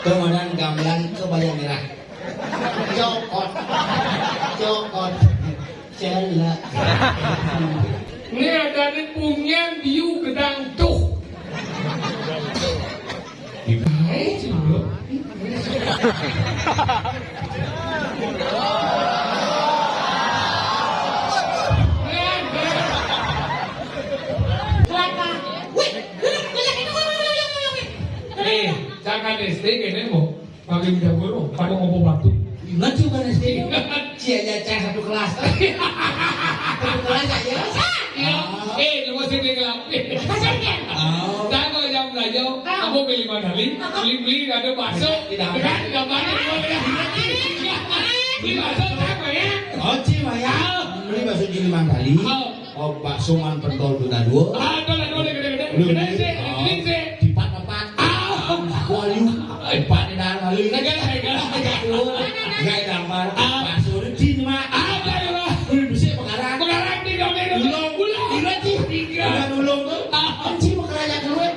Kemudian gamelan kebaya merah. Cokot, cokot, celak. Ini ada di pungnya biu gedang tuh. Jangan SD kayaknya mau pakai bidang guru, pada ngomong waktu. Ingat juga SD. Cia cah satu kelas. Satu kelas aja. Lu masih di kelas. Saya kalau jam belajar, kamu beli mandali, beli ada bakso, tidak banyak. Beli bakso apa ya? Oh cima ya. Beli bakso jadi mandali. Oh bakso man pentol tu dah dua. Dua gede-gede. Gede sih. Dipat-pat. Kualiu. Dipat di dalam lalu. Gak gambar. Bakso ni cima. Beli bersih pengarang. Pengarang di kami. Ulang. Tiga. Ulang tu. Cima kerajaan keluar.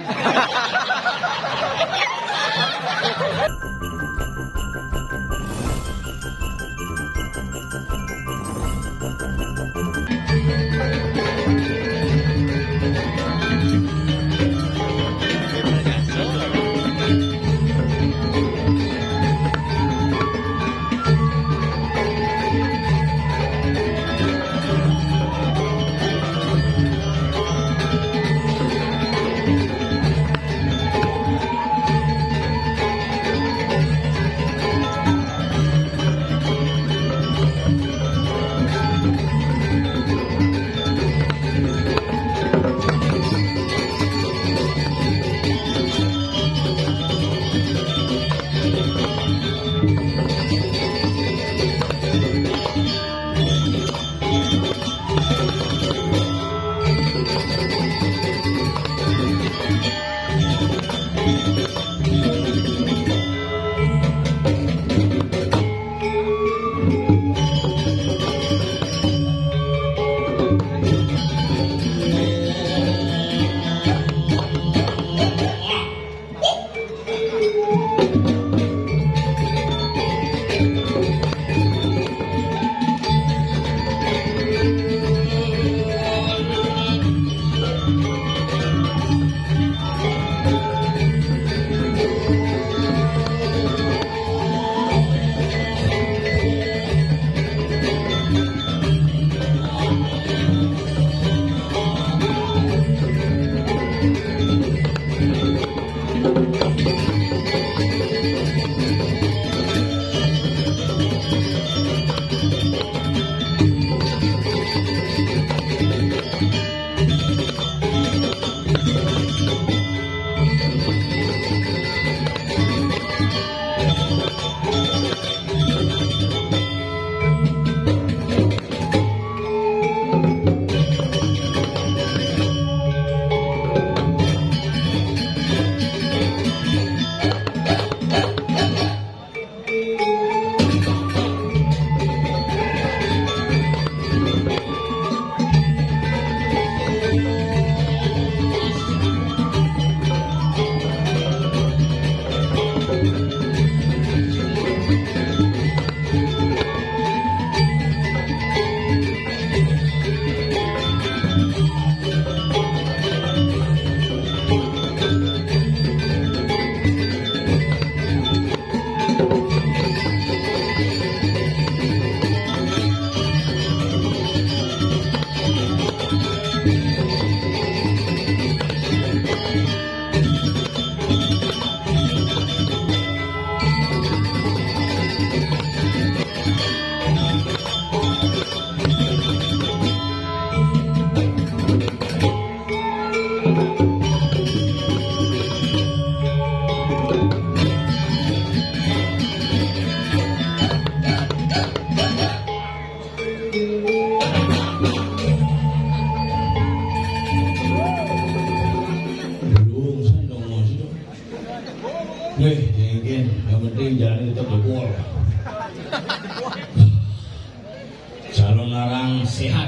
sehat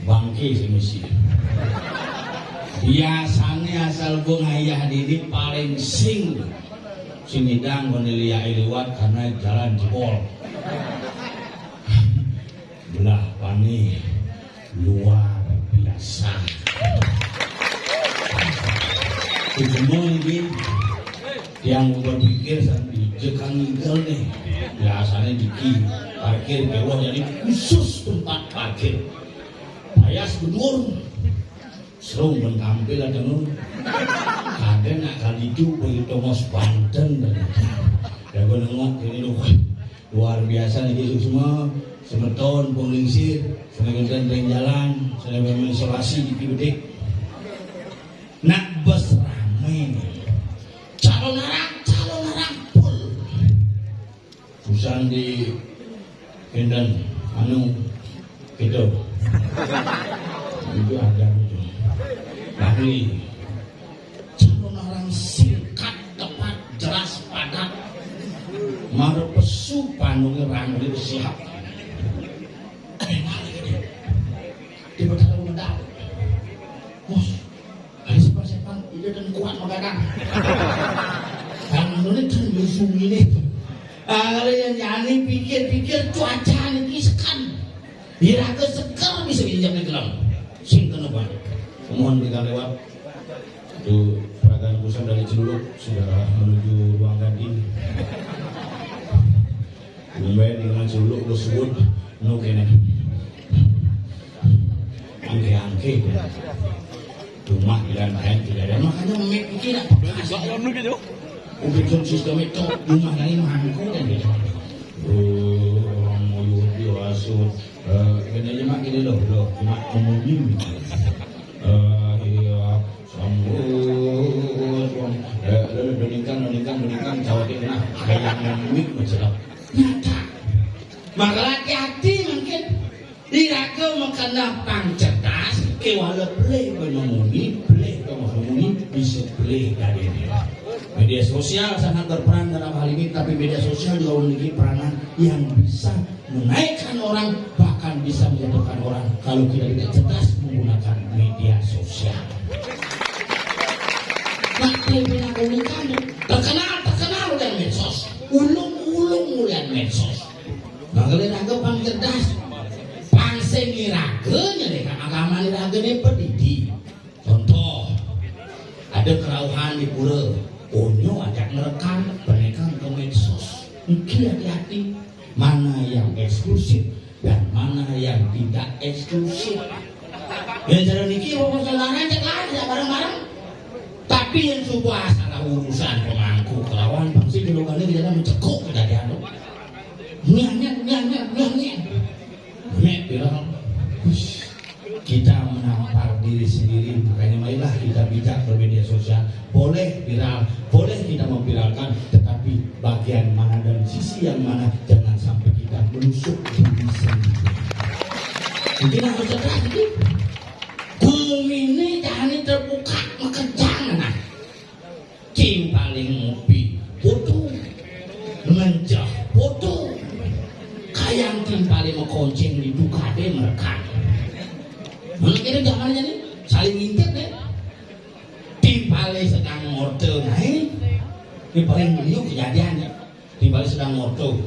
bangke sih mesti biasanya asal bungayah dini paling sing sinidang menelia lewat karena jalan jebol belah pani luar biasa mungkin yang berpikir sampai jekang ninggal nih biasanya diki parkir bawah jadi khusus tempat parkir payas bedur serung menampil ada nun ada nak kali itu begitu mos Banten dan gue nengok ini loh luar biasa nih semua semeton penglingsir semeton ring jalan semeton isolasi di Pibedik nak bus ramai calon orang pul susah di Kendan anu gitu itu ada itu ahli calon orang singkat tepat jelas padat marpesu panungi rangli siap tiba-tiba mendak bos hari sepan itu dan kuat makanan karena ini kan musuh ini kalau yang nyanyi pikir-pikir cuaca ini kiskan diraga segar bisa dijam di gelam sing kenapa mohon kita lewat itu peragaan pusat dari Ciluluk sudah menuju ruang ganti Bumbai dengan Ciluluk tersebut no kene angke-angke rumah dan lain tidak ada makanya memikir apa untuk sistem itu rumah lain mangku dan gitu orang mau diwasud ini mak ini loh mak umumnya iya sambut doningkan Jawa Tengah kayak ngomik menjelak nyata maka hati-hati mungkin diraga makana pang cerdas kewala play menemui bisa play dari ini media sosial sangat berperan dalam hal ini tapi media sosial juga memiliki peranan yang bisa menaikkan orang bahkan bisa menjatuhkan orang kalau kita tidak cerdas menggunakan media sosial. Nah, pimpinan komunikasi terkenal dan medsos, ulung dan medsos. Nah, kalau raga pang cerdas, pang sengiraganya deh, agama ini raga ini pendidik. Contoh, ada kerauhan di pura, onyo ajak merekam, mereka ke medsos. Mungkin hati-hati mana yang eksklusif dan mana yang tidak eksklusif. Ya cara niki bawa saudara cek lah bareng-bareng. Tapi yang sebuah salah urusan pemangku kelawan bangsi gelogannya tidak mencekuk kejadian. Niat. Bilang, kita menampar diri sendiri, makanya marilah kita bijak bermedia sosial. Boleh viral, boleh kita memviralkan, tetapi bagian mana dan sisi yang mana jangan sampai kita menusuk diri sendiri. Mungkin harus cerdas gitu. Bumi ini jangan terbuka, maka jangan. Kim paling ngopi, foto, menjah, foto. Kayang tim paling mengkonceng di duka deh merekam. Mana kira zamannya nih saling ngintip deh. Tim paling sedang mortel naik. Ini paling beliau kejadiannya. Tim paling sedang mortel.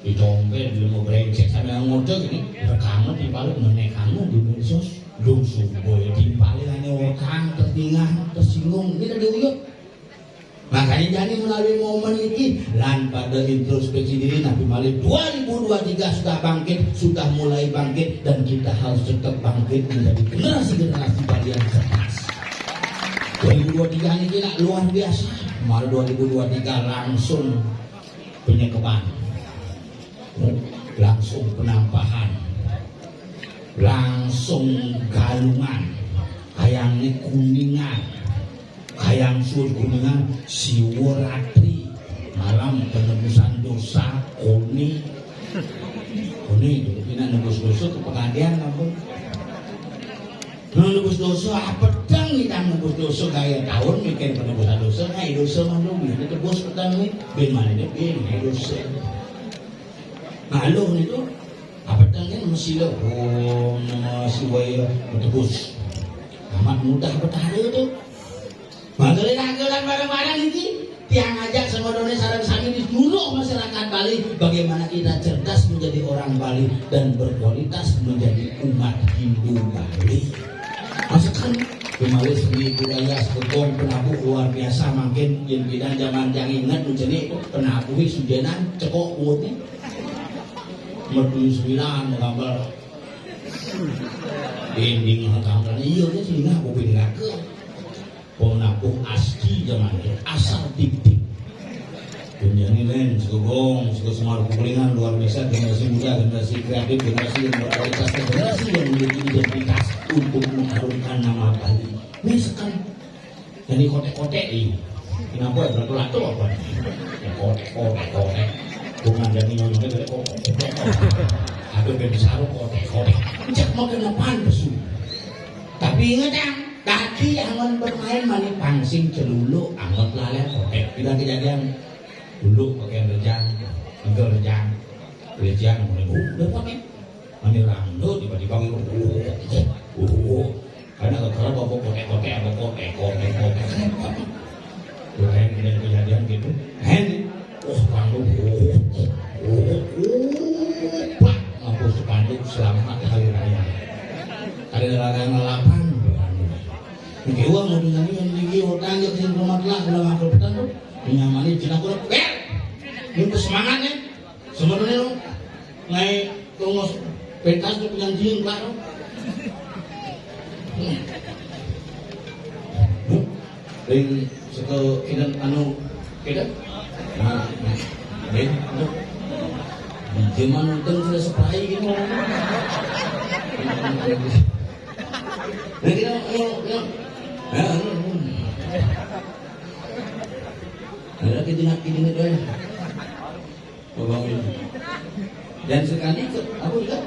Di dompet di mau brengsek sampai yang mortel gini. Rekaman tim paling menekamu di medsos. Lusuh boy tim paling hanya orang tersinggung. Ini tadi uyuk. Makanya jadi melalui momen ini lan pada introspeksi diri Nabi Malik 2023 sudah bangkit, sudah mulai bangkit dan kita harus tetap bangkit menjadi generasi bagian cerdas. 2023 ini kita luar biasa. Malah 2023 langsung penyekapan, langsung penampahan, langsung galungan, kayangnya kuningan. Hayang sur kuningan siworatri malam penebusan dosa koni itu kita nebus dosa ke pengadilan kamu nebus dosa apa pedang kita nebus dosa gaya tahun mikir penebusan dosa hai dosa malu ini tebus pedang ini ben mana dia ben hai dosa malu itu apa datangnya mesti lo nama siwaya betebus amat mudah bertahan itu bagel ragelan bareng-bareng ini tiang ajak sama done sarang sami di seluruh masyarakat Bali bagaimana kita cerdas menjadi orang Bali dan berkualitas menjadi umat Hindu Bali. Masakan kemarin seni budaya sekong penabuh luar biasa makin yang bidang zaman yang ingat menjadi penabuh sujenan cekok uutnya merdu 9 gambar dinding hatangkan iya ini sehingga aku pilih ke penabuh asli zaman itu asal titik penyanyi lain segong segemar kukulingan luar biasa generasi muda generasi kreatif generasi yang berkualitas generasi yang memiliki identitas untuk mengharumkan nama Bali ini sekarang jadi kotek-kotek ini kenapa ya berlaku apa ya kotek bukan jadi nyonyongnya dari kotek ada besar kotek cek mau kenapan besu tapi ingat ya tadi angon bermain mani pangsing celulu angot lalai kotek tidak kejadian dulu pakai rejang enggak rejang mulai udah pakai mani rangdo tiba-tiba karena kalau bawa kotek-kotek apa kotek lain dengan kejadian gitu rangdo pak aku sepanduk selamat hari raya ada larang ngelapan mungkin uang mau dinyanyi yang tinggi orang yang sing rumah lah kalau ngakal petang tuh dinyamani cina kurang ini semangatnya sebenarnya lo naik tunggu pentas tuh penyanjiin pak lo ini suka kidan anu kidan nah ini di zaman nonton sudah sepai gitu nah kita ada kiting itu ya babang dan sekali ikut aku ikut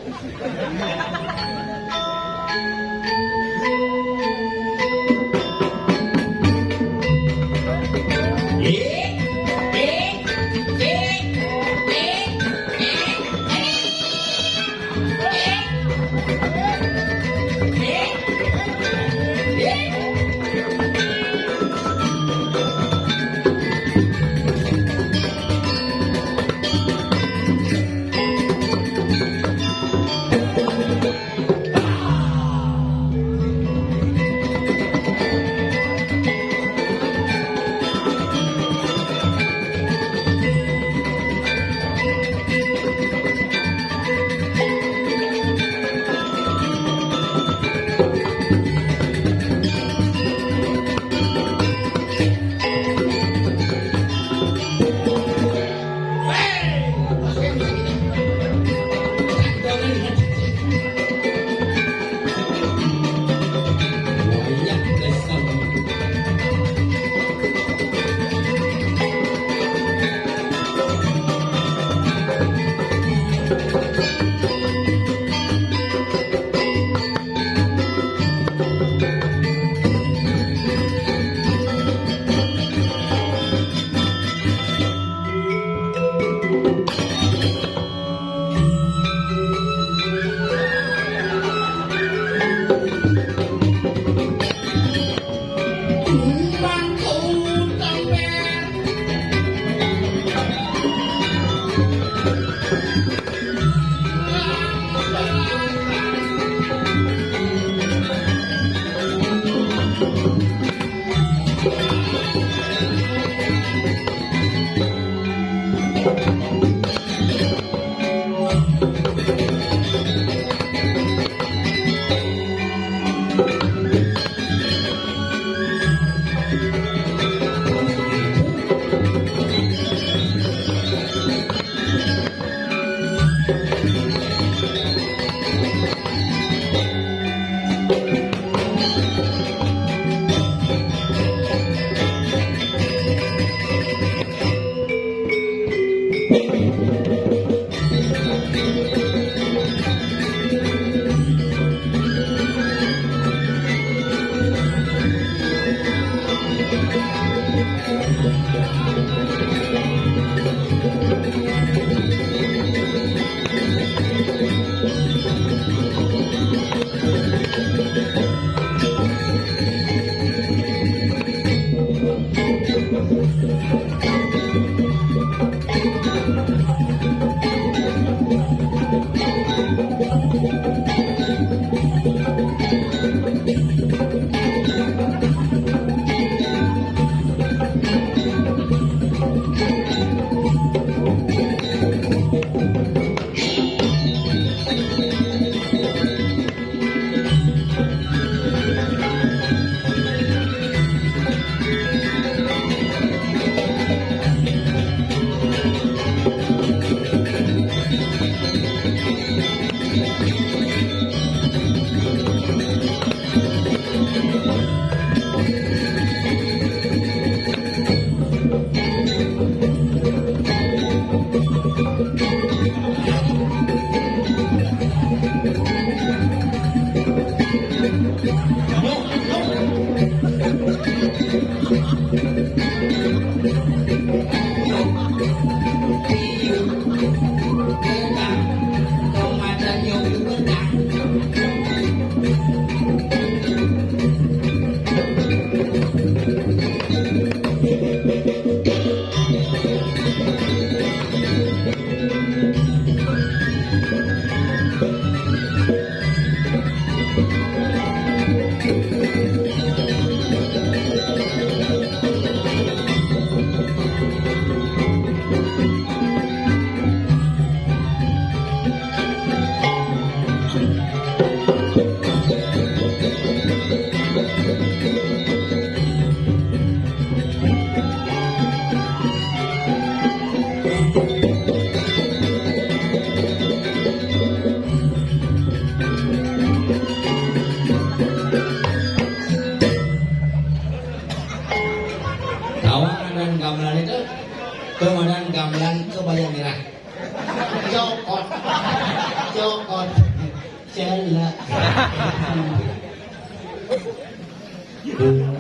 Cela.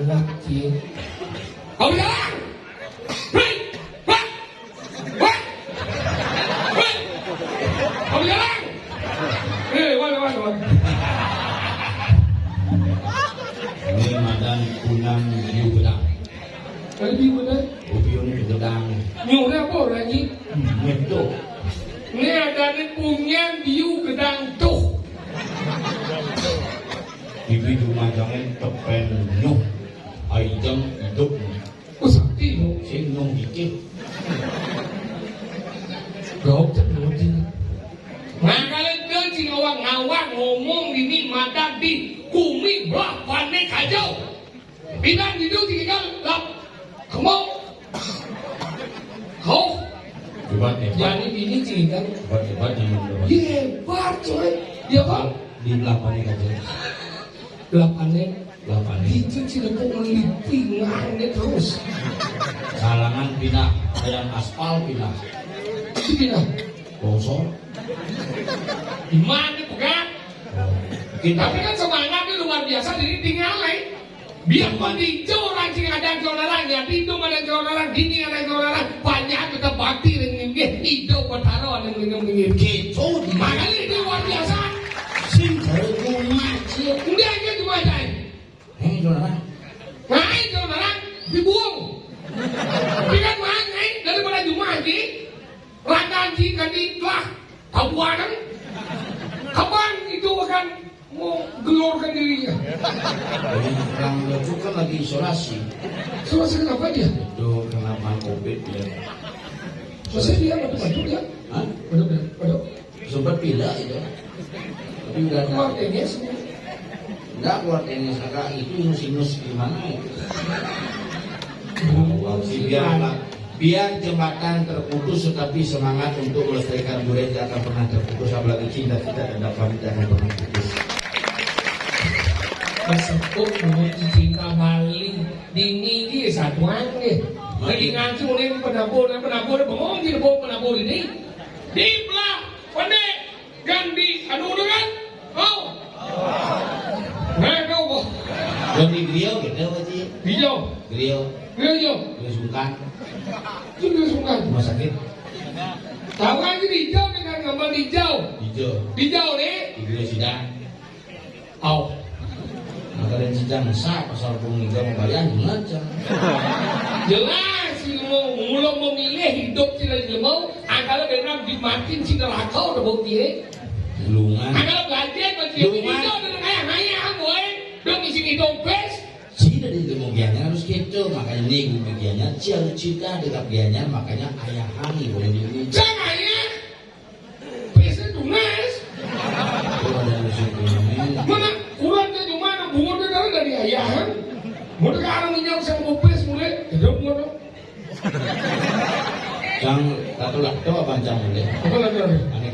Laki. Kau jalan. Hei, hei, hei, hei. Kau jalan. Wan. Ini madan punang biu gedang. Kali biu mana? Biu ni gedang. Nyuruh apa lagi? Itu. Ini ada ni punya biu gedang tuh. Ibu tu macamnya tepen nyuk. Ayam hidup. Oh sakti tu. Sing nyuk dikit. Gak terjadi. Makanya kerja ngawang ngomong ini mata di kumi belah panik kacau. Bintang hidup tinggal lap. Kamu. Kau. Hebat. Jadi ini cerita. Hebat yang menurut. Hebat coy. Ya kan? Di belakangnya aja. Belakangnya. Itu Itu cerita melipingannya terus. kalangan pindah, yang aspal pindah, Kita. longsor. Di mana pegang? Kita Tapi kan semangatnya luar biasa jadi tinggal lain. Biar mendijau orang sini ada orang ya, itu ada orang, dini ada orang, banyak kita bakti dengan dia, itu bertaruh dengan dia. gitu. Makanya itu luar biasa. Sing terkumat sih. Dia aja cuma jalan. Saudara. Nah itu orang dibuang. Tapi kan mana daripada cuma lagi, rakyat kan itulah tabuan. Kapan itu akan mau gelorkan dirinya? Orang lucu kan lagi isolasi. Selesai kenapa dia? Itu kenapa COVID ya? Selesai dia betul ya? Hah? Betul. Sempat pindah itu. Tapi udah Keluar tenis. enggak keluar tenis agak itu sinus gimana itu. Biar jembatan terputus tetapi semangat untuk melestarikan budaya tidak akan pernah terputus, apalagi cinta kita dan pamit jangan pernah putus. Masuk mau cinta Bali dini dia satuan deh. Lagi ngacu nih penabur bengong di bawah penabur ini. Di belah pendek ganti anu kan? Oh. Nah kau Dan di Griau gitu aja. hijau. Griau sungkan Itu dia suka. rumah sakit Tahu kan itu hijau dengan gambar hijau. Hijau nih. di Griau sidang. Oh. Maka dan sidang sah pasal pengiga membayar aja. Jelas mau mulai memilih hidup tidak mau antara benar dimakin si neraka udah bukti Lungan. antara belajar bagi hijau dengan ayah boy dong isi hidup best Cina di kemudiannya harus gitu, makanya nih kemudiannya jauh cita dekat biayanya, makanya ayah hani boleh diri. jangan ya biasa tunas Kalau ada musim ini, mana kurangnya cuma bunga dari ayahan mau sekarang minyak sama kopes mulai hidup mana yang satu lakto apa jam boleh? apa lagi Aneh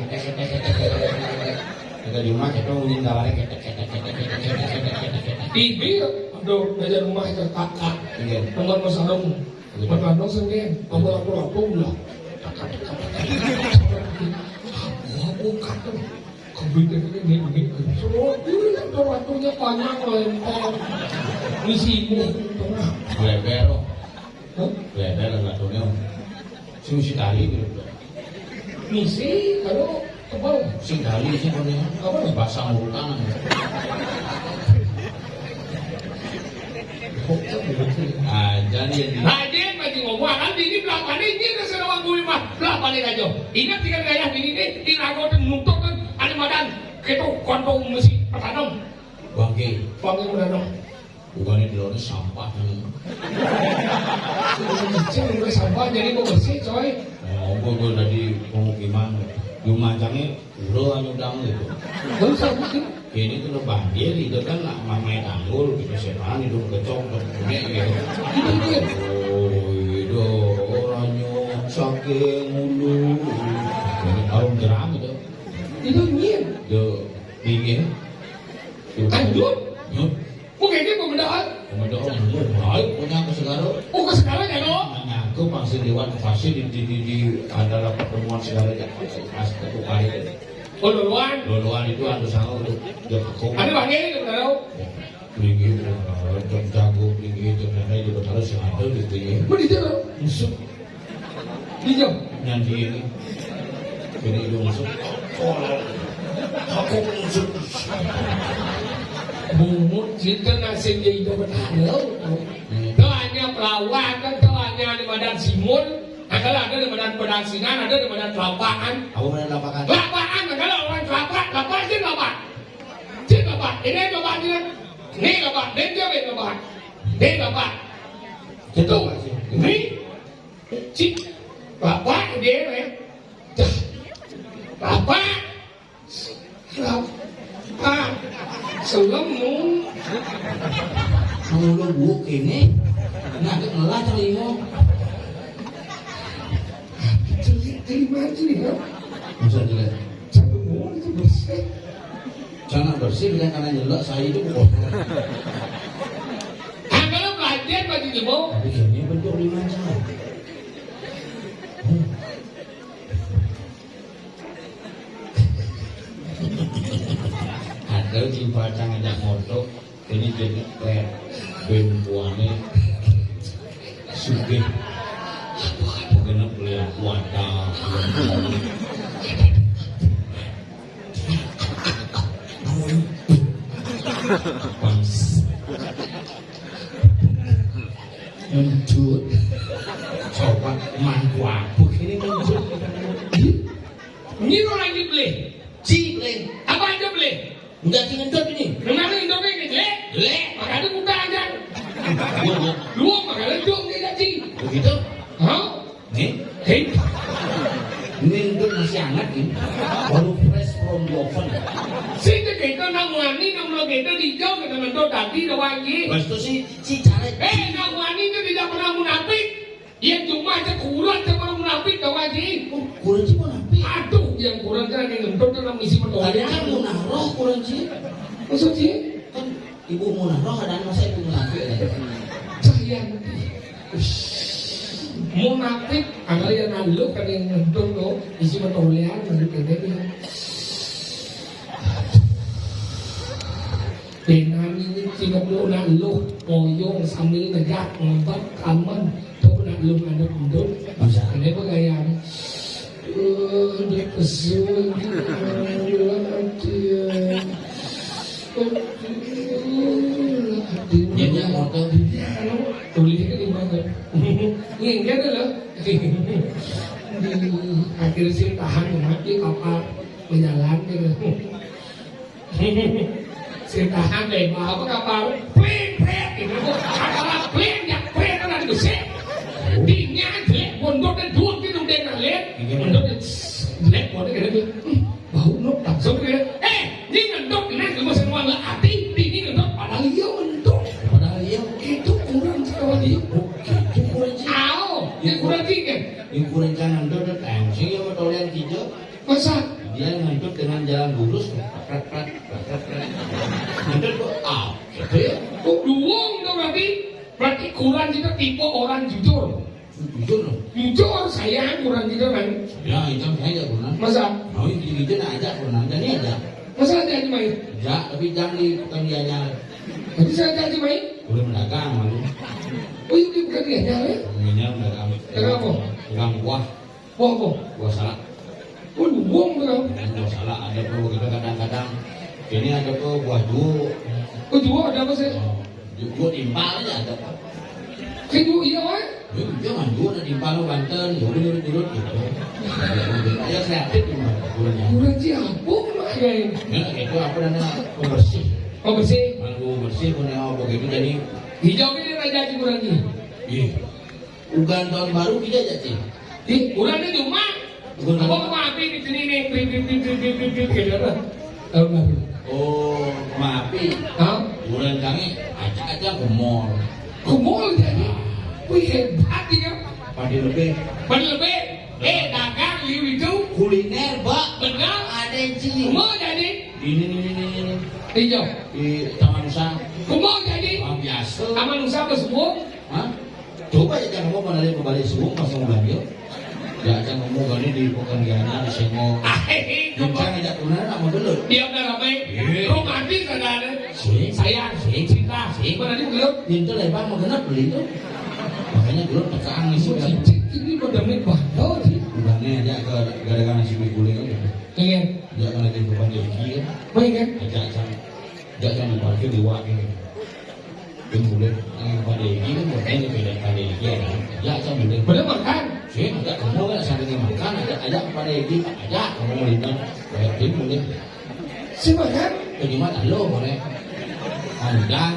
kita di rumah kita ngomongin tawarnya TV aduh belajar rumah itu kakak Iya. teman masalahmu Magandang sendiri, lapo-lapo lah. Aku kata, kemudian ini. So, ini kan waktunya banyak lempar. Misimu tengah. Leber nggak tahu nih. Sing tali gitu. Misi, kalau kebal. Sing tali sih kalau Apa? basah mutan. Jadi Hadir bagi ngomong kan ini berapa nih ini ke serawang bumi mah berapa nih aja. Ingat tiga gaya ini di rago dan nuntut kan ada madan kita kontong mesti pertanam. bangke, Panggil menanam. bukannya di luar sampah nih. Kecil udah sampah jadi kok bersih coy. Gue dari pemukiman Lumajangnya udah nyudang gitu. Baru sampah sih. Ini tuh banjir itu kan mamai tanggul gitu sepan itu kecok punya gitu. Itu dia. Oh itu orangnya saking mulu. Ini arung jeram gitu. Itu nyin. Itu dingin. Anjur. Nyut. Mungkin dia pembedahan. Kemudian oh baik punya ke segala. Oh ke sekarang ya dong. Nyangkut pasti dewan fasih di antara pertemuan segala yang pas ketuk kali. Oh luluan. Luluan itu anu sahur jam kok. Ada bang ini nggak tahu. Tinggi jam jago tinggi jam saya juga terus yang ada gitu ya. Mana dia lo? Musuh Dia. nyanyi ini. Ini itu musuh. Aku musuh. Bumut cinta nasi dia itu benar. Doanya pelawan kan doanya di badan Simon. Ada di badan pedansingan, ada di badan kelapaan. Aku mana lapakan? Kelapaan, kalau orang kelapa, kelapa sih kelapa. Sih kelapa, ini kelapa sih kan. Ini kelapa, ini dia kelapa. Ini kelapa. Itu sih. Ini, cik, kelapa dia ya. Kelapa, kelapa, selemu. Kamu lo buuk ini, nggak ngelah cari lo. Terima kasih ya. Masa jelek? Semua itu bersih. Jangan bersih bilang karena jelek saya itu kotor. Kalau belajar bagi ibu, Tapi kayaknya bentuk lima jam. Ada jimpa ngajak motor, ini jadi keren. Bentuannya sugih. Mungkin beli wadah. Bang. Mencut. Coba mangkwa. Begini mencut. ini orang dibeli. Cik, Apa aja beli? enggak ngentot ini. Kemarin Indomie ini jelek, jelek. Makanya buka aja. Gua Dua makanya dong dia jadi. begitu. Hah? Nih, Hei, ini itu masih hangat ini. Baru fresh from the oven. sih kita nangwani nang kita dijauh kita nonton tadi doangi. Pas itu si caleg. Nangwani itu tidak pernah munafik. Yang cuma aja kurang sama munafik doangi. Kurang sih mana? Aduh, yang kurang kan yang nonton kan misi Ada pertolongan. kan munaroh kurang sih. Maksud sih? Kan ibu munaroh ada masa ibu munafik ya. Saya munafik ada yang nalu kan yang nonton lo isi pertolongan dari kedai. Dengan ini tidak mau nalu oyong sambil negak ngombat kaman tuh nalu ada kudut. Masa? Ini pegawai. Dia kesulitan Dia motor. tulisnya di mana? Ini enggak ada loh. Akhirnya sih tahan mati kapal berjalan gitu. Sih tahan deh apa kapal pleng pleng gitu. Kapal pleng ya pleng kan ada sih. Dinya jelek pondok dan dua gitu deh kalian. Pondok jelek pondok gitu. Bau nok tak sampai. Ini ngendok ini cuma semua nggak hati. Ini ngendok padahal dia ngendok. Padahal dia Itu kurang sekali. itu kurang sih. Ini kurang tiket. Yang kurang kan ngendut dan tensi yang betul yang hijau. Masa? Dia ngendut dengan jalan lurus. Ngendut kok gitu ya. Kok duong tuh berarti? Berarti kurang kita tipe orang jujur. Jujur loh. Jujur saya kurang jujur kan? Ya itu saya aja pernah. Masa? Mau gitu aja pernah. Dan ini aja. Masa aja main? Ya, tapi jangan di bukan dianya. Berarti saya aja main? Udah mendagang malu. Oh iya bukan dia nyala? Minyak mendagang. Dagang apa? Dagang buah. Wah apa? Buah salak. Oh duong tuh kan? Buah salak ada tuh kita kadang-kadang. Ini ada tuh buah juo. Oh jual ada apa sih? Juo timpal aja ada. Kayak jual iya wah? Ya, jangan juo ada timpal lo Banten. Ya udah dulu gitu. Ya kreatif gimana? Kurangnya. Kurang siapa main? Ya itu apa namanya pembersih. Oh bersih? Kalau bersih punya apa gitu jadi. Hijau ini raja kurang ini. Iya. Ugan tahun baru kita aja sih. Di kurangnya cuma. Apa maafin di sini nih? Gitu apa? Tahun baru. Oh, maafi. Hah? Bulan kami acak-acak ke mall. Kumol jadi. Wih hebat dia. Padi lebih. Berlebih. Dagang liu itu. Kuliner, Pak. Benar. Ada yang cilik. Kumol jadi. Ini. Hijau. Di Taman Nusa. Kumol jadi. Ah, biasa. Taman Nusa bersebut. Hah? Coba aja jangan ngomong dari kembali subuh pasang belanja. Ya jangan ngomong gini di Pekanggana di Senggol. Hehehe. Jangan ajak sebenarnya nak mau gelut. Dia udah ramai, romantis ada. Sih, Sayang, cinta, mana dia gelut? itu lebar mau genap beli itu. Makanya gelut tekan isi kan. Cicik ini udah bandel sih. Udahnya aja ke gara-gara nasi mie guling aja. Iya, Dia kan lagi beban dia kan. baik kan? Ajak di parkir di wakil. Yang boleh pada ini kan buatnya beda pada ini ya. Ya aja boleh. Bener makan. Sih, ajak kamu kan sambil makan, ajak pada ini, ajak kamu mau lihat. Kayak ini boleh. Si makan. Penyumat lo boleh. Andang.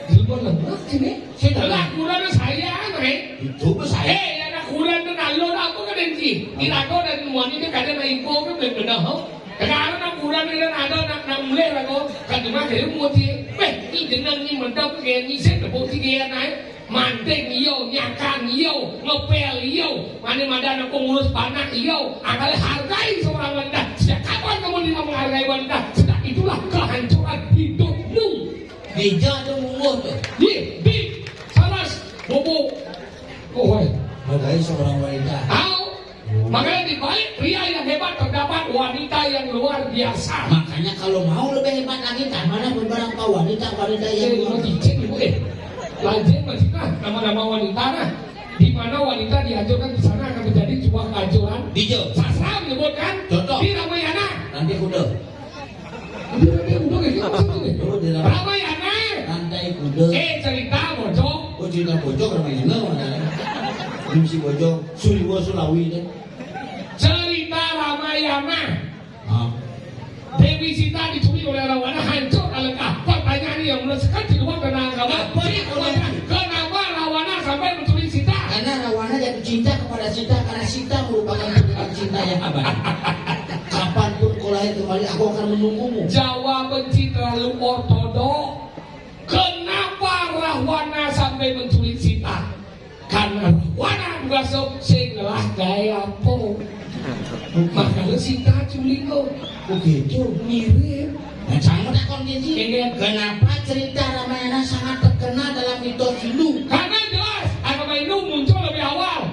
Ilmu lemak sini. Saya Anak kurang saya, itu saya. anak kurang dan alur aku kan dengki. Tidak ada dan wanita kadang nak info kan benar. Kadang anak kurang dan ada nak mulai aku. Kadang nak dia muti. Ini jenang ni mendap ke ni saya tepuk tiga naik. Mantek iyo, nyakan iyo, ngepel iyo. Mana anak pengurus panak iyo. Akal hargai seorang wanita. Sejak kapan kamu tidak menghargai wanita? Sejak itulah kehancuran hidupmu. Bija tu mungut tu. Di, salas, bobo. Oh, woi. Hargai seorang wanita. Tahu? Makanya di balik pria yang hebat terdapat wanita yang luar biasa. Makanya kalau mau lebih hebat lagi, tak mana beberapa wanita-wanita yang Mau dicek ibu Lajen masih nama-nama wanita nah. Di mana wanita diajukan ke sana akan menjadi sebuah kehancuran. Dijo. Sastra menyebutkan. Contoh. Di Ramayana. Nanti kuda. Di udah kayak gitu. Oh, di dalam Ramayana. rantai kuda. Cerita bocok. Oh, cerita bojong namanya mana? Misi bojong Suriwo Sulawi deh. Cerita Ramayana. Ah. Dewi Sita dicuri oleh Rawana, hancur alangkah. Pertanyaan yang menekan di luar kenapa? Kenapa Rawana sampai mencuri Sita? Karena Rawana jatuh cinta kepada Sita karena Sita merupakan pernikahan cinta yang abadi. Kapanpun kau lahir kembali, aku akan menunggumu. Jawaban terlalu ortodok. Kenapa Rawana sampai mencuri Sita? Karena Rawana berasal segelah gaya po. Makanya Sita culik kau. Begitu. Mirip. Dan sama tak kondisi. Ini Kenapa cerita Ramayana sangat terkenal dalam mitos Hindu? karena jelas agama Hindu muncul lebih awal.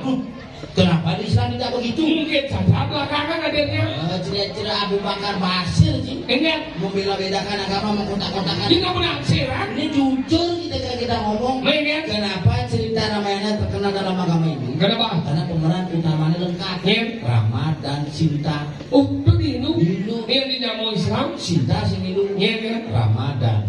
Kenapa di Islam tidak begitu? Mungkin saja belakangan hadirnya. Cerita Abu Bakar Basir sih. Ini Membela bedakan agama, mengkotak-kotakan. kita menafsiran. Ini jujur kita ngomong. Mengingat. Kenapa cerita Ramayana terkenal dalam agama Hindu? Kenapa? Karena pemeran utamanya lengkap. Iya. Rama dan Sinta. Oh, itu di Hindu. Hindu. Ini yang dinamakan Islam. Sinta sing Hindu. Iya kan? Ramadan.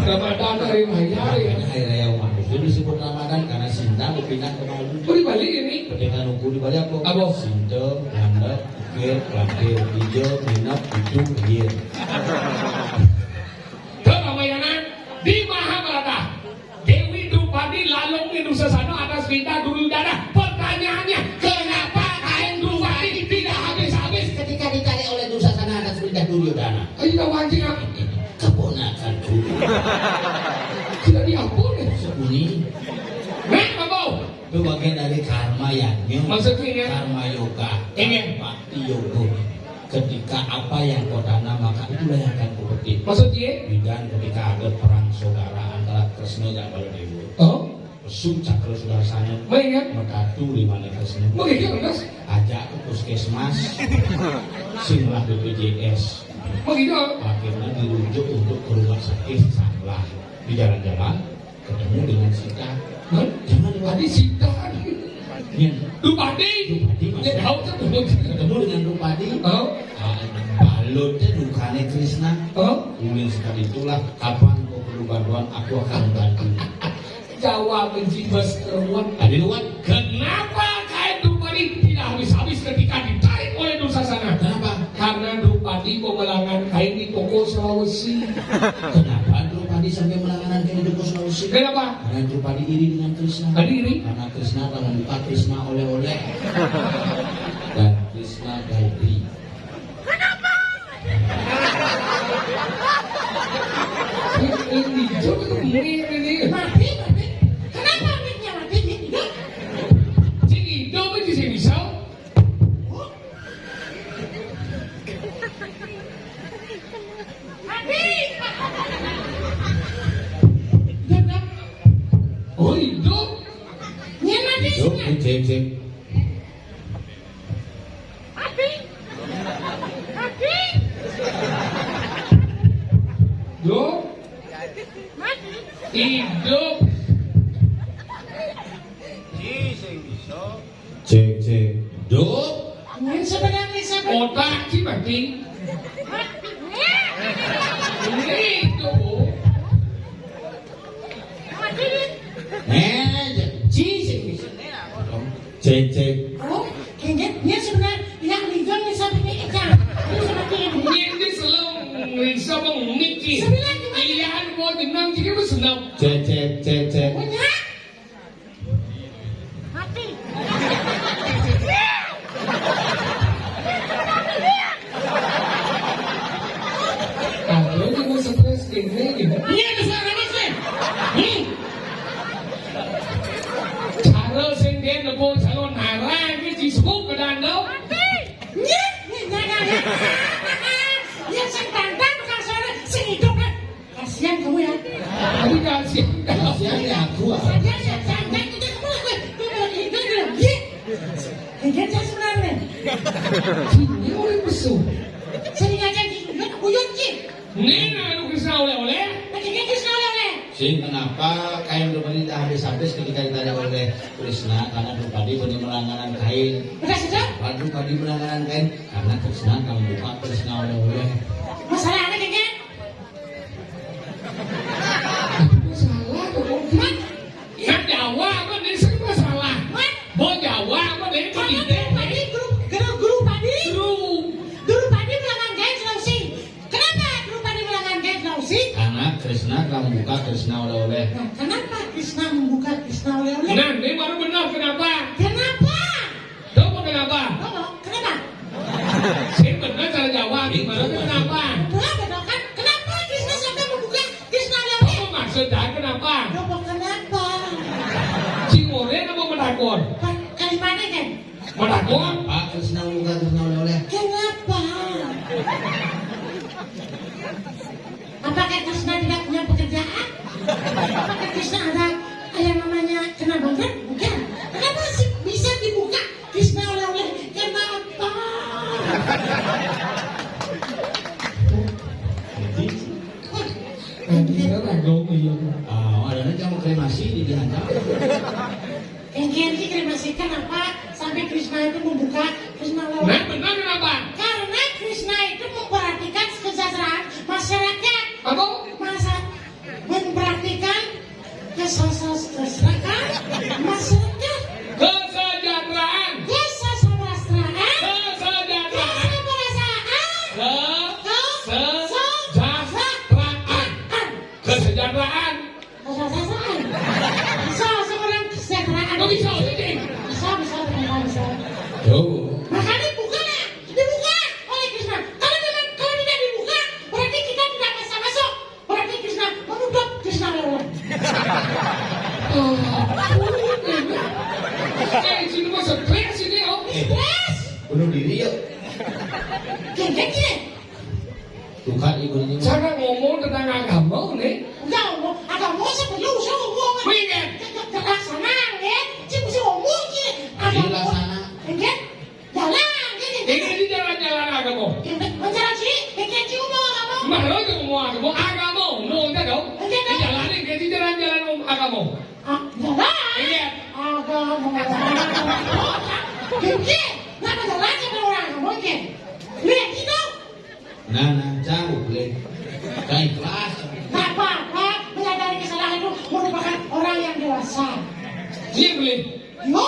Ramadan dari Maya ya. Hari raya umat Muslim disebut Ramadan karena Sinta berpindah ke Malu. Oh di Bali ini. Ketika nunggu di Bali apa? Apa? Sinta, landep, ukir, lantir, hijau, minap, itu, hir. Ke Ramayana di Mahabharata. Dewi Drupadi lalung Indusasana atas perintah Duryodhana. Pertanyaannya, kenapa kain Drupadi tidak habis-habis? Ketika ditarik oleh Dursasana atas perintah Duryodhana. Kita wajib Keponakanku. tidak diampuni. Sebunyi. Nah, Bapak. Itu bagian dari karma yagnya. Maksudnya Karma yoga. Ini. Bakti yoga. Ketika apa yang kau tanam maka itulah yang akan kau petik. maksudnya Dan ketika ada perang saudara antara Kresna dan Baladewa. oh, Pesum cakra saudara sana. mengingat Mekatu lima Kresna. begitu kan? Ajak ke puskesmas. Singlah BPJS. Begitu. Akhirnya dirujuk untuk ke rumah sakit Sanglah. Di jalan-jalan ketemu dengan Sita. Jangan Tadi Sita Drupadi Drupadi tahu ketemu dengan Drupadi. oh Balutnya dukanya Krishna. oh Ingin sekali itulah kapan kau perlu bantuan aku akan membantu. Jawa benci bos teruan. Tadi luar. Kenapa kain Drupadi tidak habis-habis ketika ditarik oleh Dursasana? Kenapa? Karena Drupadi pemelangan kain di toko Sulawesi. Kenapa Drupadi sampai melanganan kain di Sulawesi? Kenapa? Karena Drupadi iri dengan Krishna. Iri? Karena Krishna telah membuka Krishna oleh-oleh. Dan Krishna Gaitri. Ini juga tuh ini. Mati. Kenapa miknya mati? Hidup. Jadi hidup itu sih bisa. Mati. Oh hidup. Nya mati. Cek. Mati. Hidup. Cek. Dup. Yang sebenarnya siapa? Otak sih berarti. Itu. Cek. Oh, kayaknya sebenarnya yang liganya siapa ini ikan? Ini seperti ini. Ini selalu sama Miki. Sebenarnya gimana? Pilihan mau tenang juga bersenang. Cek. Punya? Mati. Kalau kamu stres kayaknya gimana? Ini ada suara mesin. Cara sendiri lepas calon narang ni disebut ke dandau. Ya. Ya, saya tantang bukan suara sing hidup kan. Kasihan kamu ya. Tapi kasih. Kasihan aku. Saya tantang kita kamu gue. Gue bilang itu bilang ya. Kayaknya saya sebenarnya. Ini orang besar. Saya ngajak juga kuyut sih. Ni nak lu kisah oleh-oleh. Kayaknya kisah oleh. Sing kenapa kain Drupadi tak habis-habis ketika ditanya oleh Krishna karena Drupadi punya melanggaran kain. Udah sudah? Drupadi melanggaran kain karena Krishna kamu buka Krishna oleh-oleh. Masalah apa kayaknya? Masalah tu. Mat. Kan Jawa apa ni sering masalah. Mat. Bawa Jawa apa ni Kalau pendidik. guru padi. Guru. Guru padi melanggar gaya Sulawesi. Kenapa guru padi melanggar gaya Sulawesi? Karena Krishna kamu buka Krishna oleh-oleh. Nah, kenapa Krishna membuka Krishna oleh-oleh? Nah, ni baru benar kenapa? Kenapa? Tahu kenapa? Oh, kenapa? Saya benar cara Jawa. Gimana kenapa? Betul kan? Kenapa Krishna sampai membuka Krishna oleh-oleh? Apa maksudnya kenapa? Kenapa? Kenapa? Cimoren apa medakon? Kalimatnya kan? Medakon? Pak Krishna buka Krishna oleh-oleh. Kenapa? Apakah Krishna tidak punya pekerjaan? Apakah Krishna ada yang namanya kena bangkrut? Bukan. Kenapa sih bisa dibuka Krishna oleh-oleh? Kenapa? Kita ragu iya. Ada kamu kremasi di Jakarta. Yang kremasikan apa sampai Krishna itu membuka Krishna Nah, oleh-oleh? benar kenapa? Karena Krishna itu memperhatikan kesejahteraan masyarakat. Apa? Memperhatikan kesejahteraan masyarakat. Kesejahteraan. Kesejahteraan. Kesejahteraan. Kesejahteraan. Kesejahteraan. Kesejahteraan. Bisa seorang kesejahteraan. Kok bisa sih? Bisa. Tuh. Makanya dibuka oleh Krishna. Kalau tidak dibuka, berarti kita tidak bisa masuk. Berarti Krishna menutup Krishna oleh-oleh. Sini mah stres ini oh. Stres. Bunuh diri yuk. Gini. Tuhan ibu ini. Cara ngomong tentang agama nih. Enggak ngomong, agama sebelum saya ngomong. Ingat. Terlaksanaan ya. Saya mesti ngomong gini. Dilaksana. Ingat? Jalan gini. Ini di jalan-jalan agama. Jalan sini, ingat sih ngomong agama. Mana itu ngomong agama? Agama, no enggak dong. Di jalan ini di jalan-jalan agama. Jalan. Ingat. Agama. Gini, nama jalannya kalau orang agama gini. Lihat itu. Nah, jauh boleh. Kain kelas. Tak apa-apa, menyadari kesalahan itu merupakan orang yang dewasa. Dia beli. Yo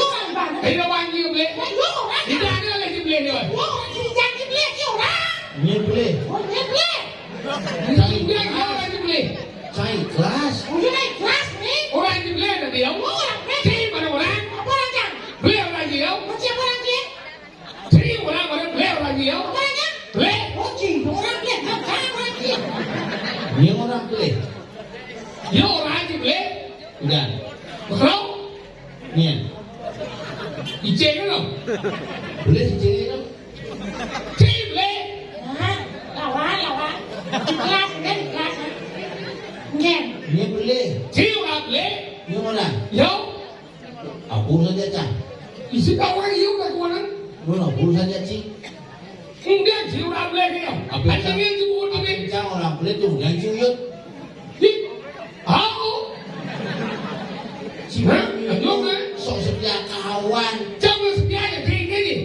orang gimana? Tidak panggil beli. Yo orang. Tidak ada lagi beli dia. Yo orang ini jangan beli orang. Ini boleh. Oh dia beli. Tidak ada lagi beli. Kain kelas. Oh dia naik kelas nih. Orang yang beli ada dia. Orang beli. Jadi mana orang? Apa orang jam? Beli orang dia. Siapa orang dia? Jadi orang mana beli orang dia. Apa orangnya? Beli. Oh cing, orang dia. Jangan orang dia. Ini orang boleh. Ya orang yang beli. Udah. Kalau Nih. ijek kan? Boleh sih itu. Jadi beli. Nah, lawan. Di kelas kan di kelas. Ngen. Ini boleh. Jadi orang beli. Ini mana? Ya. Abur saja cah. Isi orang itu tak kuanan. Mana abur saja cih. Enggak, jadi orang beli dia. Apa Anjingnya itu bukan beli. Cah orang boleh tuh yang cium. Di. Hah? Aduh kan? Sok setia kawan. Coba setia ya ini.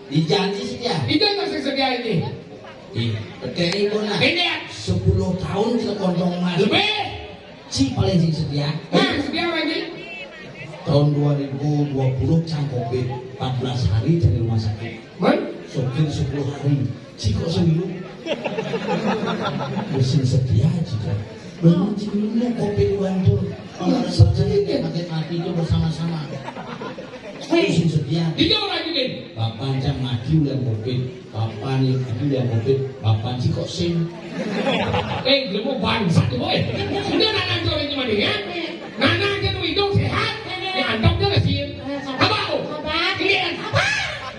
Dijanji setia. Itu masih setia ini. Ih, peteri bona. Ini 10 tahun kita kondong mas. lebih. Si paling sing setia. Nah, setia lagi. Tahun 2020 sang Covid 14 hari dari rumah sakit. Man? Sopir 10 hari. Si kok seminggu? Mesin setia jika. Benar sebelumnya Covid bantu. Kalau sarjana dia pakai mati itu bersama-sama. Mesin setia. Tiga orang juga. Bapak jam mati ulang Covid. Bapak nih mati ulang Covid. Bapak si kok sim. Belum mau bangsat tuh boy. Udah nanang sore cuma dia. Nanang kan hidup sehat. Antam dia sih. Apa? Kalian.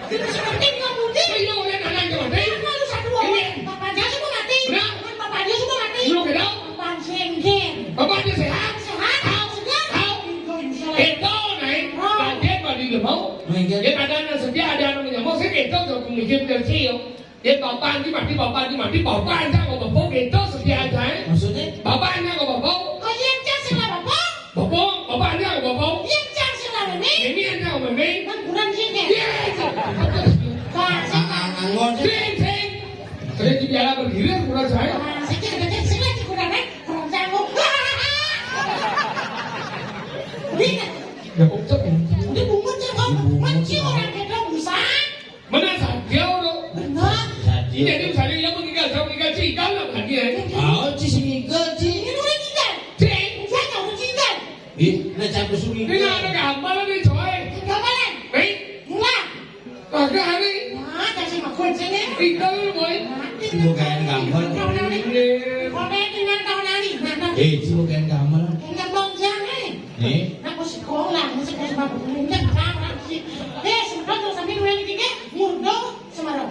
Tidak seperti kamu deh. Ini orang nanang cuma dia. Lalu satu orang. Bapaknya semua mati. Benar. Bapaknya semua mati. Lu kenal? Bapak senggen. Bapak dia sehat. Sehat. Sehat. Tahu? Itu naik. Kaget bagi dia mau. Dia ada anak setia ada anak punya mau. Saya itu rồi cùng người kia kecil. Dia bapak đi mati bapak anh ra của bapak itu setia aja. Maksudnya? Bapak anh ra của bapak. Oh yang jangan salah bapak. Bapak anh ra của bapak. Yang jangan salah ini. Ini anh ra của mình. Kan kurang senggen. Yes. Pak sehat. Angon. Sing. Saya di biara berdiri kurang saya. Saya kira senggen kurang kurang sanggup. Lihat. Ya kok cep. Di bungut ya kok. Manci orang kita bisa. Mana saja lo. Benar. Jadi. Jadi misalnya yang meninggal saya meninggal sih kalau lagi ya. Oh, ci sinigel ci. Ini udah tinggal. Sing. Saya nggak udah tinggal. Ih, na campur Ini sinigel. ada gambar nih coy. Kemarin. Eh, Mula. agak hari. Nah, kasih makan sini. Tinggal boy. Cibo kain gambar. Tahun hari. Komen dengan tahun hari. Nah, Cibo kain gambar. dengan lonjang nih. Nih. Aku sekolah, sekolah sama punya orang sih. Sebentar tuh sampai dua yang tiga, murdo Semarang.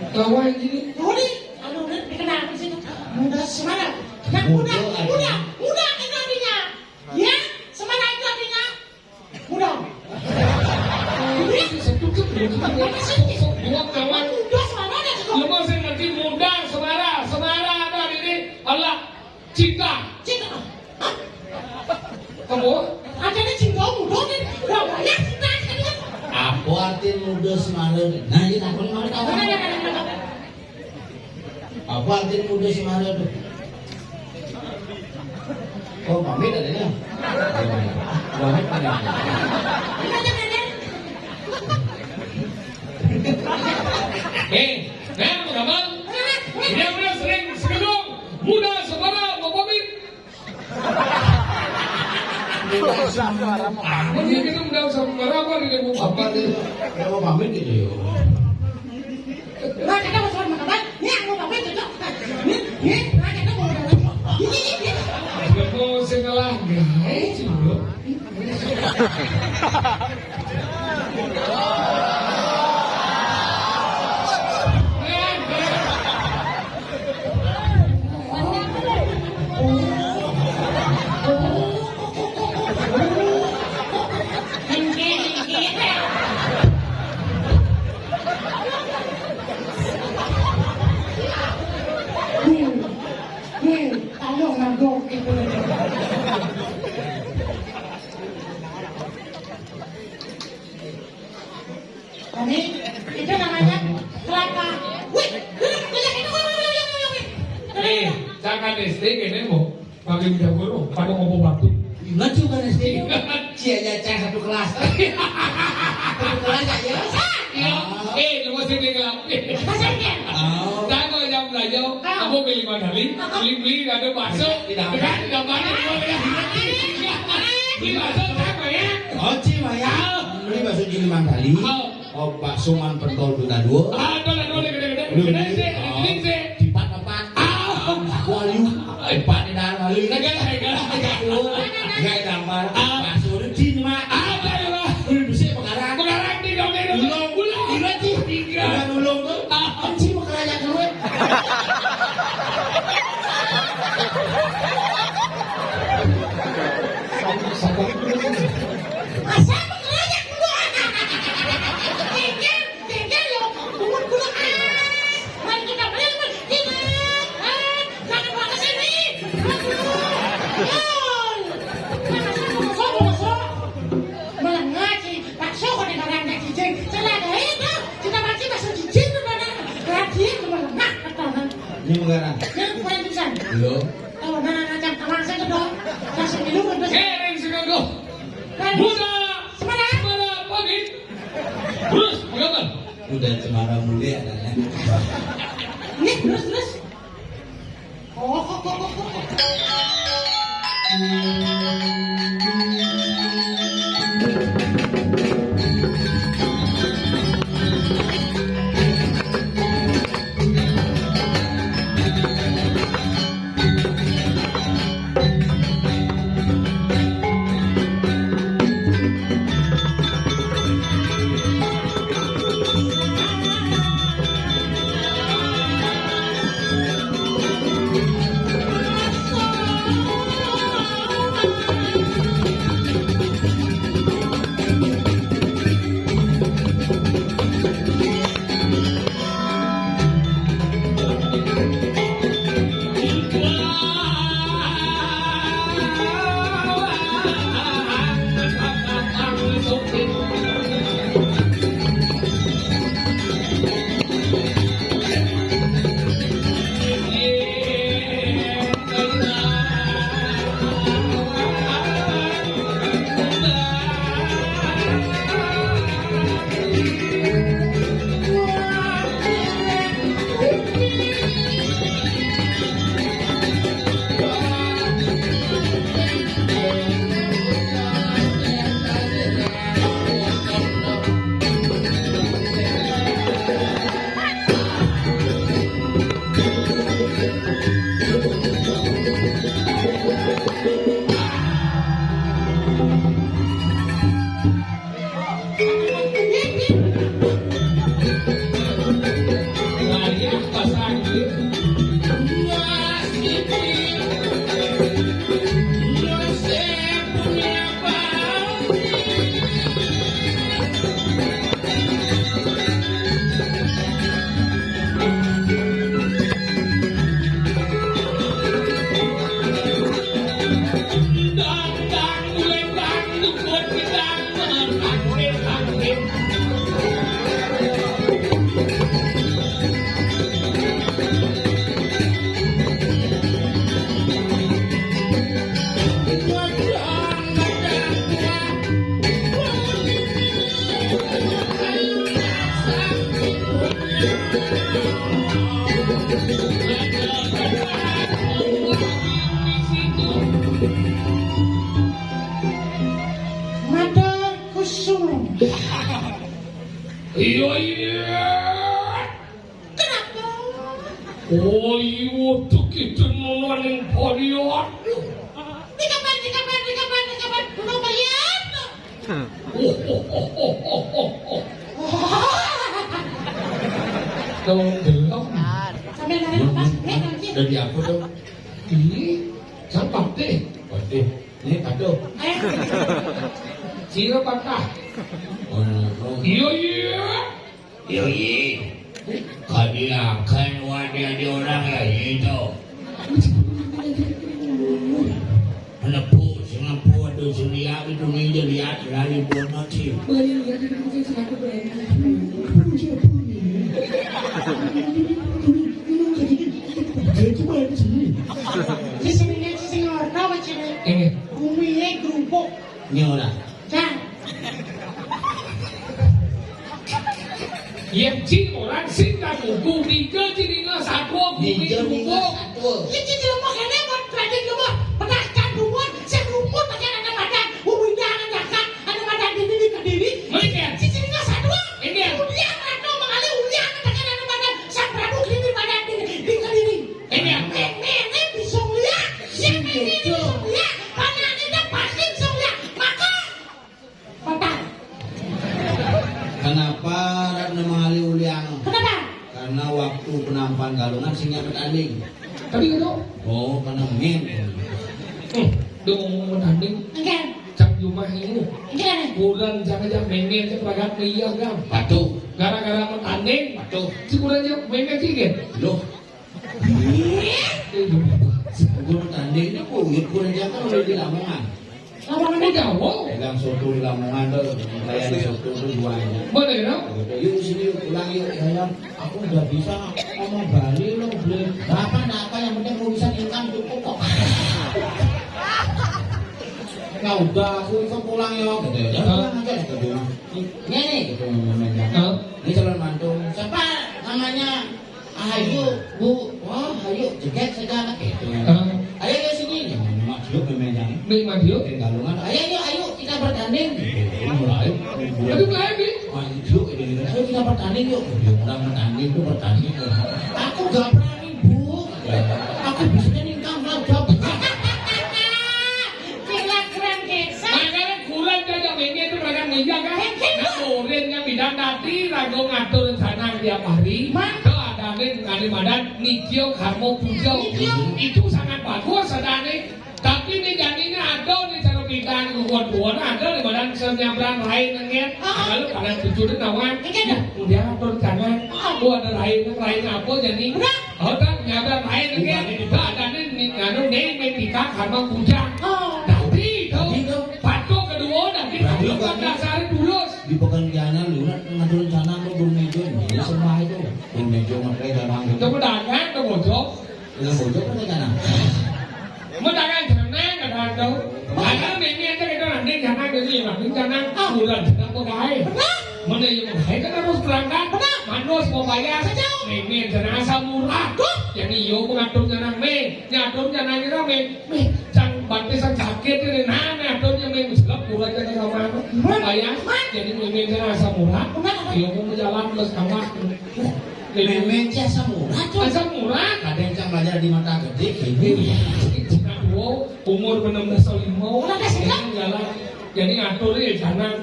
Kawan gini. Jadi, aduh, dikenal di situ. Muda Semarang. Nah, muda itu artinya. Ya, Semarang itu artinya muda. Jadi, Satu tuh dua kawan. muda Semarang ada sekolah. Lepas saya nanti muda semara ada ini. Allah cinta. Cinta. Kamu? Ada nih cinta muda nih. Udah banyak cinta sekali kan. Apa arti muda Semarang? Nah, ini aku mau tahu. Apa arti muda Semarang? Oh, pamit ada ya? Pamit ada. Nah, kawan. Ini udah sering sekedung. Muda semara mau pamit. Ini kita muda semara apa di mau Apa pamit? itu? Ya mau pamit gitu ya. Nah, kita mau sama kawan. Nih, aku mau pamit cocok. Nih, nah kita mau pamit. Ini. Mau sekolah guys, bro. Ayo nanggung itu. Ini itu namanya kelapa. Wih, Jangan SD ini mau pakai udah guru, pada ngomong batu. Gimana juga SD? Si aja cek satu kelas. Satu kelas aja. Lu masih tinggal. Oh. Jangan jam belajar, kamu beli mandali, beli ada bakso, tidak banyak. Beli bakso sama ya. Oh, Cimaya. Ini bakso Jili Mandali. Oh, bakso man pentol duta dua. Dua gede sih. Dipat apa? Waliu. Dipat di dalam waliu. Gak gambar. Bakso itu Jili mah. Udah bisa pengarang. Di dong. Bukan ulung tuh. Anjing mau kerja keluar. Asal pengelajak dulu. Tinggal lo. Bungut-bungut. Mari kita beli. Jangan bawa ke sini. Ini mengarang. Yang kurang pisan. Lo. Oh, nah ngajak kamar saya kedok. Kasih minum kan bisa. Keren segago. Kan. Muda. Semarang. Semara pagi. Terus, bagaimana? Udah cemara mulia adanya. Nih, terus. Oh. Oi, 어떻게 듣노라는 버리야? Dikapan, belum bayar. Dong belum. Sambil narik nafas, nanti. Dari aku tuh. Ini jangan deh. Pasti. Ini kado. Sino patah? Oh. Iya. Kalian kan wadah di orang ya itu. Menepu, sengapu atau selia itu ninja lihat lari buat nanti. Senyor, tahu cewek? Bumi gerupuk. Nyola. Jangan. Yang cing orang sing tak buku tiga jadi nggak satu buku buku. Ini jelema kene buat trading jelema. Pedaskan rumput, saya rumput pakai ada badan. Bumi jangan jaga, ada badan diri ke diri. Mereka. Cici nggak satu. Ini. Ulian atau mengalir ulian pakai ada badan. Sang Prabu kini badan di ke diri. Ini. Ini bisa lihat. Yang ini bisa lihat. Badan ini pasti bisa lihat. Maka badan. Kenapa Ratna mengali uliang? Kenapa? Karena waktu penampan galungan sing nyampe tanding. Tadi kan Oh, karena men. Dong tanding. Enggak. Cak rumah ini. Enggak. Bulan jangan mainin cak lagat iya gam. Patuh. Gara-gara tanding. Patuh. Si bulan cak mainin tiga. Loh. Gue tanding ini kuyut kurang jangan udah di Lamongan. Lawangan Ini jauh. Pegang soto di Lamongan tuh, melayani soto tuh jualnya. Bener ya? Yuk sini yuk pulang yuk ya. Aku udah bisa ngomong Bali lo beli apa yang penting mau bisa income cukup kok. Nah udah aku ikut pulang ya gitu ya. Pulang aja gitu. Ini nih gitu namanya. Ini calon mantu. Siapa namanya? Ayo Bu. Wah ayo jeget segala gitu. Ayo ke sini. Maju memang. Nih Madio. Galungan. Ayo kita bertanding. Mulai. Aduh lagi. Maju ini. Ayo kita bertanding yuk. Orang bertanding tuh bertanding. Aku gak berani Bu. Aku bisa income lah. Bila keren desa. Makanya kurang jajak ini itu mereka ngejak kan. Nah muridnya bidang nanti ragu ngatur rencana tiap hari. Ke ada badan nikio karmo pujo. Itu sangat bagus adanya. Tapi ini jadinya ada nih cara bidang kuat-kuat ada di badan senyambran lain nengnya. Lalu kalian tujuh nawan. Kemudian atur rencana. Aku ada lain apa jadi. Ada nyambran lain nengnya. Kita ada nih nganu nih metika karmo puja. Tapi itu patuh kedua dan kita belum dasar dulu. Di pekerjaan lu ngatur rencana lu belum mejo ini semua itu belum mejo mereka darang Itu pedagang ke bojok. yang bojok kan rencana Pedagang jangan kadang tahu. Karena ini aja kita nanti jangan jadi nanti jangan bulan jangan pegawai. Mana yang pegawai kan harus berangkat. Manus mau bayar. Ini jangan asal murah. Jadi yo mengatur jangan ngatur jangan kita jangan bantisan sakit ini ngaturnya selap bulan jangan sama bayar. Jadi ini jangan asal murah. Yo mau jalan plus kamar. memang jasa murah tuh Asal murah. ada yang cang belajar di mata gede gini Umur benar-benar selimo, jadi ngatur ya jangan,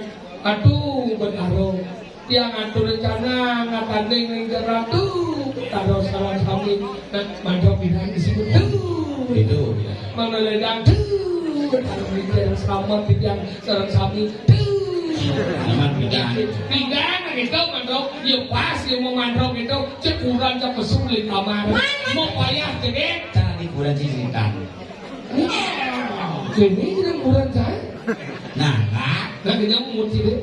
aduh bertaruh, dia ngatur rencana ngatanding yang jarak tuh, taruh salah kami, dan mandok bilang di situ tuh, itu mengeledang tuh, taruh di yang selamat di yang sarang kami tuh. aman Pinggan gitu mandok, ya pas ya mau mandok itu, cekuran cek kesulit kamar, mau bayar jadi. cara hiburan cicitan Ini yang kurang saya. nah Nah kita mau ciri.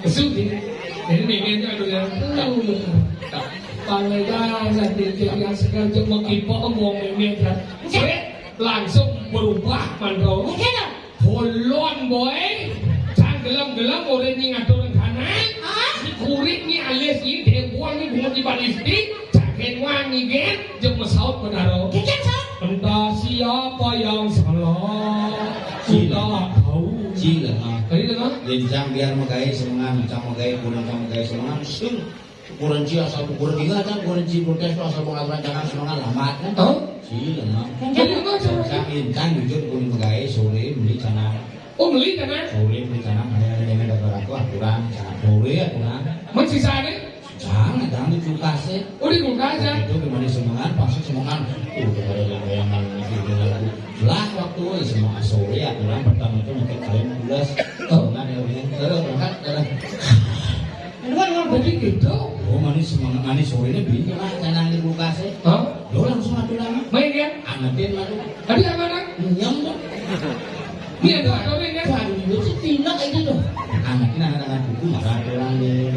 Kesulit. Jadi memangnya ada yang Pangeran nanti yang sekarang cuma kipo ngomong memangnya. Langsung berubah mandor. Holon boy. Gelam-gelam orang ni ngatur rencana. Si kurit ni alias ni dewan ni bukan di balistik. Caket wang ni gen. Jom masaut pedaro. Entah siapa yang salah. Kita tahu. cila Tadi kan? lencang biar magai semangat cang magai kurang cang magai semangat sing kurang cia asal kurang tiga cang kurang cia protes asal pengaturan jangan semangat lamat kan cila Tadi kan? cang lencang jujur kurang magai sore beli cana Oh beli kan? sore beli cana ada yang ada berapa aturan cana sore aturan Masih sana? jangan di kulkasnya Oh di kulkas ya? itu gimana semangat pasang semangat ada bayangan gitu lah waktu semangat sore aturan pertama itu mungkin kalian 12 kan ya berangkat Jadi gitu? oh manis semangat manis sore ini beli lah jangan di kulkasnya Hah? lo langsung aturan Main kan? angetin lalu Tadi apa nak? nyam tuh Ini ada aturan kan? waduh itu sih tindak kayak gitu angetin anak-anak buku marah aturan deh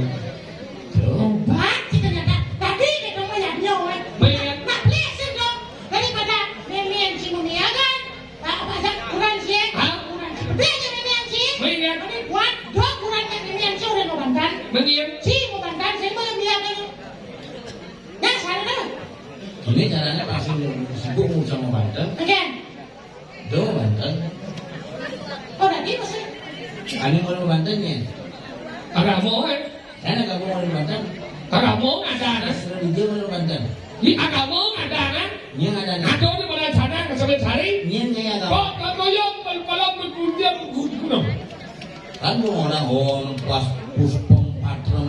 Obat sih ternyata. Tadi kita mau lihat nyawa. Main kan? Nah, lesin dong. Daripada memian si memiagan. Apa kurang sih? Kurang sih. Belajar memian sih. Main kan? Ini buat dua kurangnya memian sih udah mau bantan. Main Si mau bantan, saya mau memiagan. Nah, sana dong. ini caranya pasti sibuk mau sama Banten Again. do Banten Oh, tadi masih. ane mau Bantennya Agak mau kan? saya nggak mau Banten Agak mau ada kan? di dia mau Banten Di agak mau ada kan? Nya ada nih. Ada di mana sana kesampai hari? Nya nya ada. Oh, kalau yang kalau berkunjung berkunjung. Kan orang pas puspem patron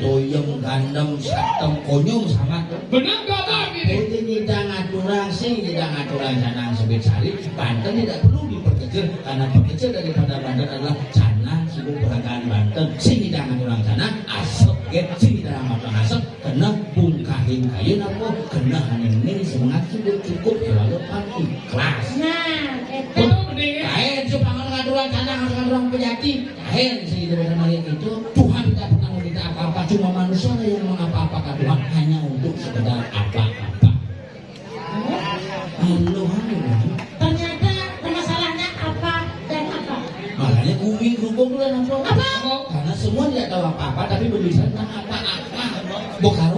doyem gandem satem konyong sama tuh. Benar gak bang ini? Jadi tidak ngaturan sih, tidak ngaturan Canang Sebit Sari. Banten tidak perlu diperkecil karena perkecil daripada Banten adalah Canang sibuk berangkat Banten. Sing tidak ngaturan Canang asap get sing tidak ngaturan asap kena bungkahin kayu apa kena hanin semangat sibuk cukup selalu pan ikhlas. Nah, itu. Kalau berdiri usah yang mengapa-apakan Tuhan hanya untuk sekedar apa-apa. Halo. Ternyata masalahnya apa dan apa? Makanya kuing kerupuk lu apa? Apa? Karena semua tidak tahu apa-apa tapi berbicara tentang apa-apa. Bokaro